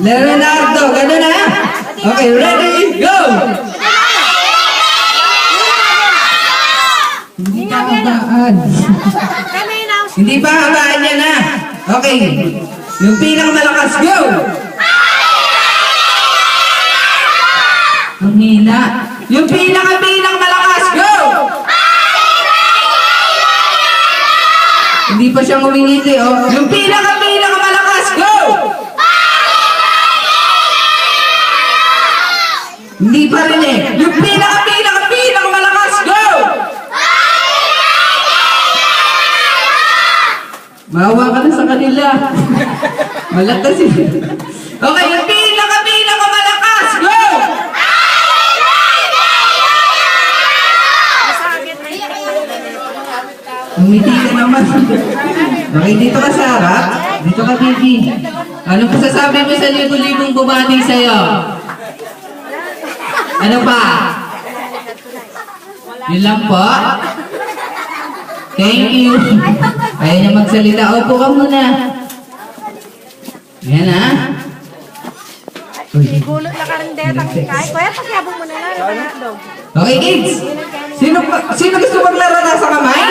Leonardo, gano'n na? Okay, ready, go! Hindi pa habaan. Hindi pa habaan yan na. Okay, yung pinakamalakas, go! Ang hina. Yung pinakamalakas, go! Hindi pa siya ngumingiti, oh. Yung pinakamalakas, go! Hindi pa rin eh. Yung pinakamalakas, go! Maawa ka na sa kanila. Malakas eh. Okay, yung pinakamalakas, go! Umiti ka naman. Okay, dito ka Sarah. Dito ka Bibi. Anong masasabi mo sa libo-libong bumati sa'yo? Ano pa? Yun lang po? Thank you. Ayaw niya magsalita. Opo ka muna. Yan ha. Gulo na ka rin deta. Kaya pasyabong mo na lang. Okay kids. Sino gusto maglaro na sa kamay?